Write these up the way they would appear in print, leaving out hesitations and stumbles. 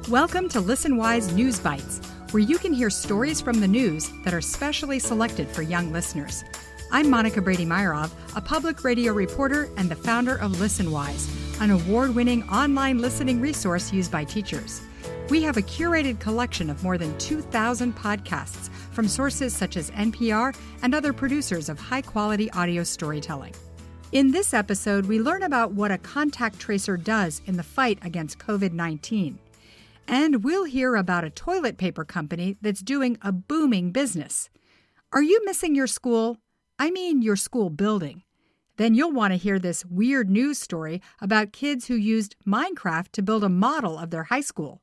Welcome to Listenwise News Bites, where you can hear stories from the news that are specially selected for young listeners. I'm Monica Brady-Myerov, a public radio reporter and the founder of Listenwise, an award-winning online listening resource used by teachers. We have a curated collection of more than 2,000 podcasts from sources such as NPR and other producers of high-quality audio storytelling. In this episode, we learn about what a contact tracer does in the fight against COVID-19. And we'll hear about a toilet paper company that's doing a booming business. Are you missing your school? I mean your school building. Then you'll want to hear this weird news story about kids who used Minecraft to build a model of their high school.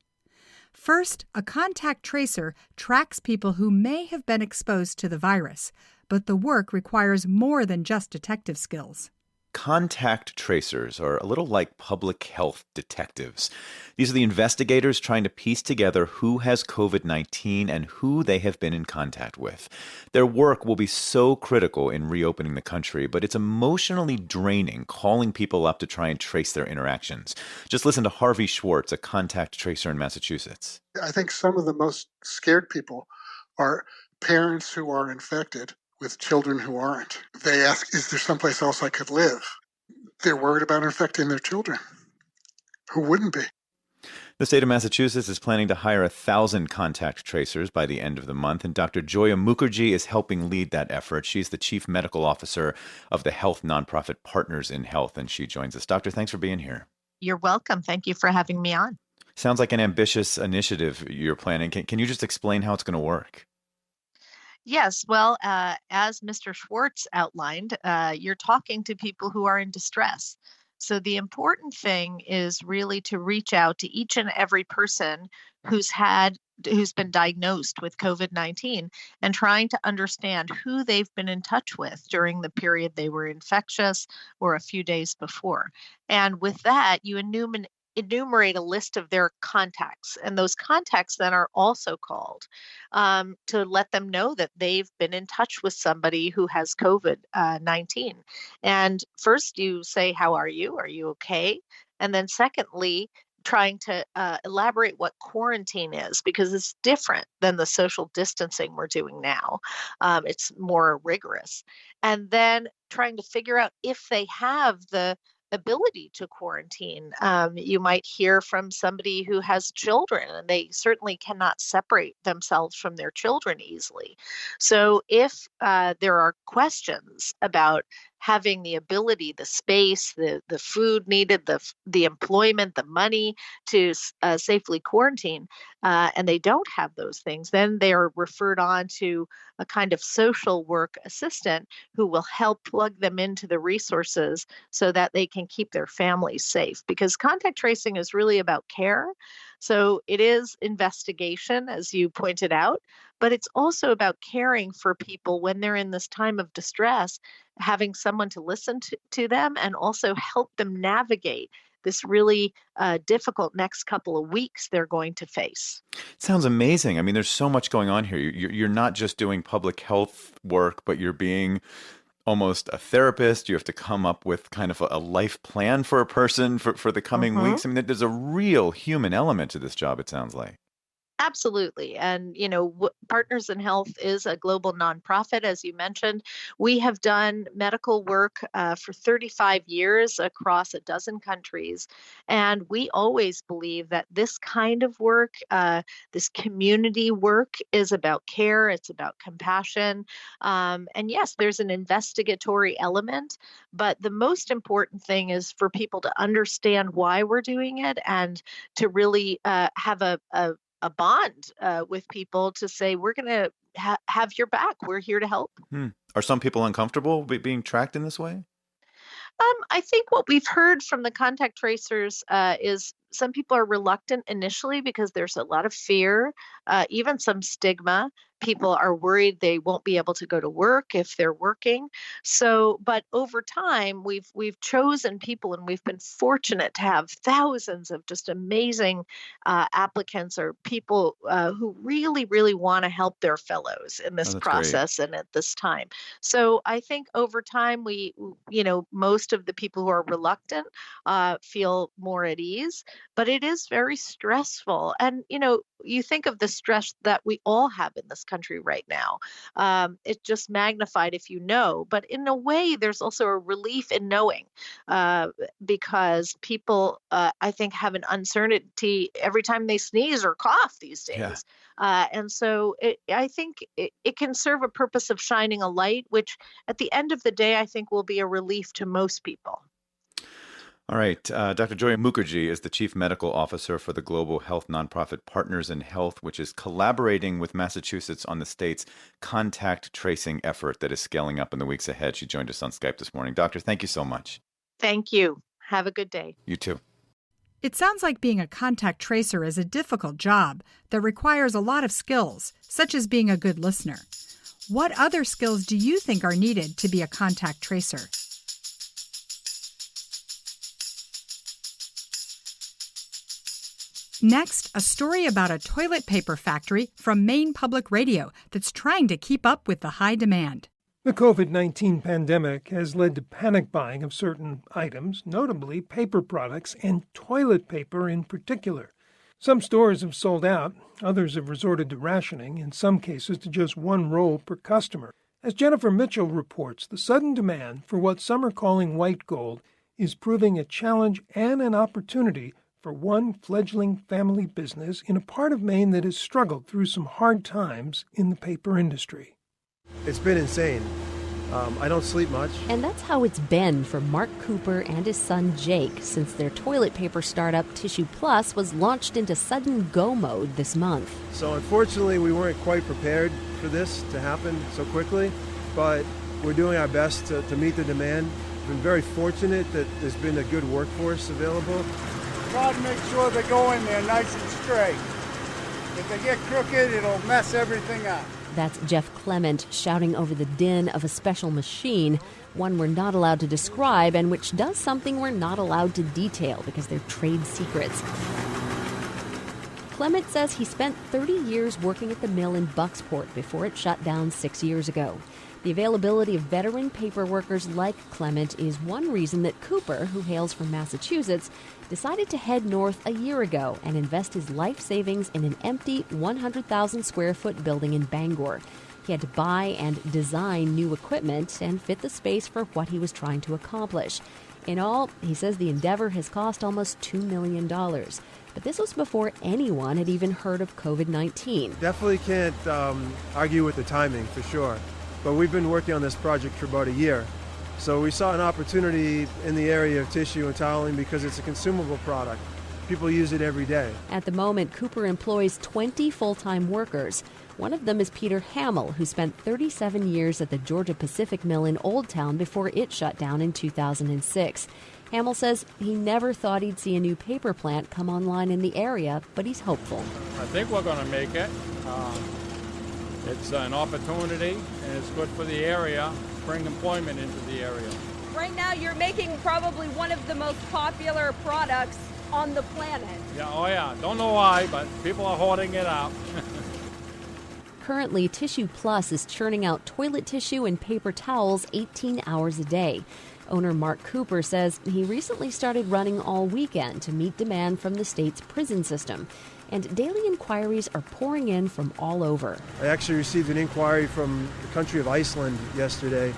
First, a contact tracer tracks people who may have been exposed to the virus, but the work requires more than just detective skills. Contact tracers are a little like public health detectives. These are the investigators trying to piece together who has COVID-19 and who they have been in contact with. Their work will be so critical in reopening the country, but it's emotionally draining calling people up to try and trace their interactions. Just listen to Harvey Schwartz, a contact tracer in Massachusetts. I think some of the most scared people are parents who are infected with children who aren't. They ask, is there someplace else I could live? They're worried about infecting their children. Who wouldn't be? The state of Massachusetts is planning to hire 1,000 contact tracers by the end of the month, and Dr. Joya Mukherjee is helping lead that effort. She's the chief medical officer of the health nonprofit Partners in Health, and she joins us. Doctor, thanks for being here. You're welcome. Thank you for having me on. Sounds like an ambitious initiative you're planning. Can you just explain how it's going to work? Yes, well, as Mr. Schwartz outlined, you're talking to people who are in distress. So the important thing is really to reach out to each and every person who's been diagnosed with COVID-19 and trying to understand who they've been in touch with during the period they were infectious or a few days before. And with that, you enumerate a list of their contacts, and those contacts then are also called to let them know that they've been in touch with somebody who has COVID-19. And first you say, how are you? Are you okay? And then secondly, trying to elaborate what quarantine is, because it's different than the social distancing we're doing now. It's more rigorous. And then trying to figure out if they have the ability to quarantine. You might hear from somebody who has children, and they certainly cannot separate themselves from their children easily. So if there are questions about having the ability, the space, the food needed, the employment, the money to safely quarantine, and they don't have those things, then they are referred on to a kind of social work assistant who will help plug them into the resources so that they can keep their families safe. Because contact tracing is really about care. So it is investigation, as you pointed out, but it's also about caring for people when they're in this time of distress, having someone to listen to them and also help them navigate this really difficult next couple of weeks they're going to face. Sounds amazing. I mean, there's so much going on here. You're not just doing public health work, but you're being almost a therapist. You have to come up with kind of a life plan for a person for the coming weeks. I mean, there's a real human element to this job, it sounds like. Absolutely. And, Partners in Health is a global nonprofit, as you mentioned. We have done medical work for 35 years across a dozen countries. And we always believe that this kind of work, this community work, is about care. It's about compassion. And yes, there's an investigatory element, but the most important thing is for people to understand why we're doing it and to really have a bond with people to say, we're going to have your back. We're here to help. Are some people uncomfortable being tracked in this way? I think what we've heard from the contact tracers is some people are reluctant initially because there's a lot of fear, even some stigma. People are worried they won't be able to go to work if they're working. So, but over time, we've chosen people, and we've been fortunate to have thousands of just amazing applicants or people who really, really want to help their fellows in Oh, this that's great. process and at this time. So I think over time, most of the people who are reluctant feel more at ease, but it is very stressful. And, you think of the stress that we all have in this country right now. It's just magnified if you know, but in a way, there's also a relief in knowing uh, because people, I think, have an uncertainty every time they sneeze or cough these Yeah. days. And so I think it can serve a purpose of shining a light, which at the end of the day, I think will be a relief to most people. All right. Dr. Joy Mukherjee is the Chief Medical Officer for the global health nonprofit Partners in Health, which is collaborating with Massachusetts on the state's contact tracing effort that is scaling up in the weeks ahead. She joined us on Skype this morning. Doctor, thank you so much. Thank you. Have a good day. You too. It sounds like being a contact tracer is a difficult job that requires a lot of skills, such as being a good listener. What other skills do you think are needed to be a contact tracer? Next, a story about a toilet paper factory from Maine Public Radio that's trying to keep up with the high demand. The COVID-19 pandemic has led to panic buying of certain items, notably paper products and toilet paper in particular. Some stores have sold out, others have resorted to rationing, in some cases to just one roll per customer. As Jennifer Mitchell reports, the sudden demand for what some are calling white gold is proving a challenge and an opportunity for one fledgling family business in a part of Maine that has struggled through some hard times in the paper industry. It's been insane. I don't sleep much. And that's how it's been for Mark Cooper and his son Jake since their toilet paper startup Tissue Plus was launched into sudden go mode this month. So unfortunately, we weren't quite prepared for this to happen so quickly, but we're doing our best to meet the demand. We've been very fortunate that there's been a good workforce available. Try to make sure they go in there nice and straight. If they get crooked, it'll mess everything up. That's Jeff Clement shouting over the din of a special machine, one we're not allowed to describe and which does something we're not allowed to detail because they're trade secrets. Clement says he spent 30 years working at the mill in Bucksport before it shut down 6 years ago. The availability of veteran paper workers like Clement is one reason that Cooper, who hails from Massachusetts, decided to head north a year ago and invest his life savings in an empty 100,000-square-foot building in Bangor. He had to buy and design new equipment and fit the space for what he was trying to accomplish. In all, he says the endeavor has cost almost $2 million. But this was before anyone had even heard of COVID-19. Definitely can't argue with the timing, for sure. But we've been working on this project for about a year. So we saw an opportunity in the area of tissue and toweling because it's a consumable product. People use it every day. At the moment, Cooper employs 20 full-time workers. One of them is Peter Hamill, who spent 37 years at the Georgia Pacific Mill in Old Town before it shut down in 2006. Hamill says he never thought he'd see a new paper plant come online in the area, but he's hopeful. I think we're going to make it. It's an opportunity, and it's good for the area, bring employment into the area. Right now, you're making probably one of the most popular products on the planet. Yeah, oh yeah. Don't know why, but people are hoarding it up. Currently, Tissue Plus is churning out toilet tissue and paper towels 18 hours a day. Owner Mark Cooper says he recently started running all weekend to meet demand from the state's prison system. And daily inquiries are pouring in from all over. I actually received an inquiry from the country of Iceland yesterday,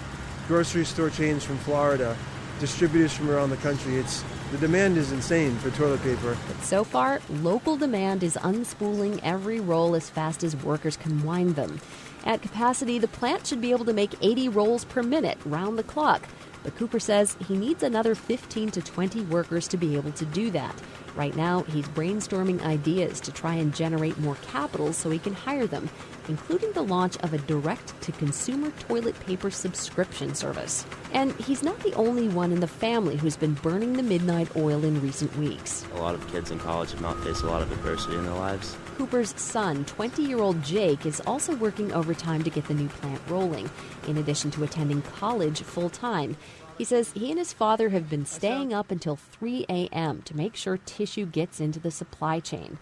grocery store chains from Florida, distributors from around the country. The demand is insane for toilet paper. But so far, local demand is unspooling every roll as fast as workers can wind them. At capacity, the plant should be able to make 80 rolls per minute, round the clock. But Cooper says he needs another 15 to 20 workers to be able to do that. Right now, he's brainstorming ideas to try and generate more capital so he can hire them, including the launch of a direct-to-consumer toilet paper subscription service. And he's not the only one in the family who's been burning the midnight oil in recent weeks. A lot of kids in college have not faced a lot of adversity in their lives. Cooper's son, 20-year-old Jake, is also working overtime to get the new plant rolling, in addition to attending college full-time. He says he and his father have been staying up until 3 a.m. to make sure tissue gets into the supply chain.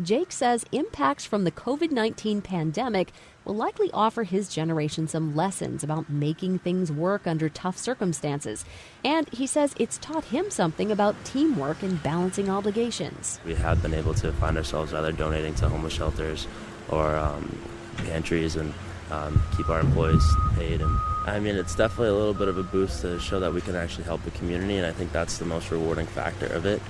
Jake says impacts from the COVID-19 pandemic will likely offer his generation some lessons about making things work under tough circumstances. And he says it's taught him something about teamwork and balancing obligations. We have been able to find ourselves either donating to homeless shelters or pantries and keep our employees paid. And I mean, it's definitely a little bit of a boost to show that we can actually help the community, and I think that's the most rewarding factor of it.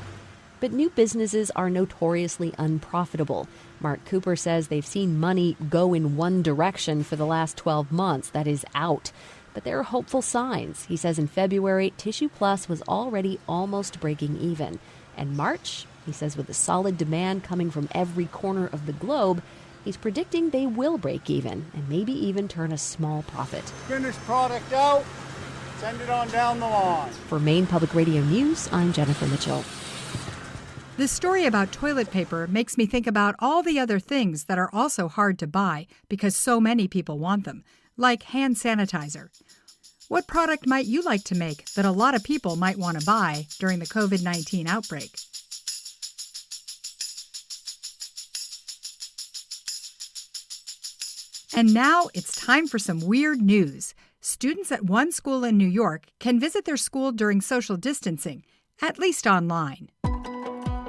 But new businesses are notoriously unprofitable. Mark Cooper says they've seen money go in one direction for the last 12 months, that is, out. But there are hopeful signs. He says in February, Tissue Plus was already almost breaking even. And March, he says with a solid demand coming from every corner of the globe, he's predicting they will break even and maybe even turn a small profit. Finished product out, send it on down the line. For Maine Public Radio News, I'm Jennifer Mitchell. This story about toilet paper makes me think about all the other things that are also hard to buy because so many people want them, like hand sanitizer. What product might you like to make that a lot of people might want to buy during the COVID-19 outbreak? And now it's time for some weird news. Students at one school in New York can visit their school during social distancing, at least online.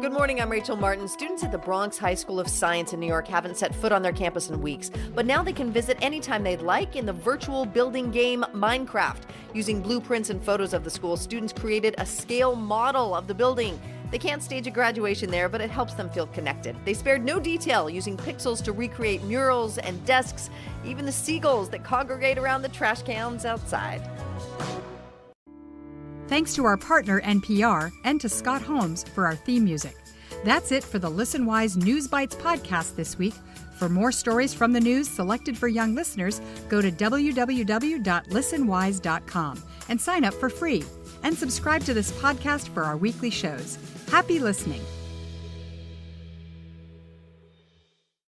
Good morning, I'm Rachel Martin. Students at the Bronx High School of Science in New York haven't set foot on their campus in weeks, but now they can visit anytime they'd like in the virtual building game Minecraft. Using blueprints and photos of the school, students created a scale model of the building. They can't stage a graduation there, but it helps them feel connected. They spared no detail, using pixels to recreate murals and desks, even the seagulls that congregate around the trash cans outside. Thanks to our partner NPR and to Scott Holmes for our theme music. That's it for the Listenwise News Bites podcast this week. For more stories from the news selected for young listeners, go to www.listenwise.com and sign up for free. And subscribe to this podcast for our weekly shows. Happy listening.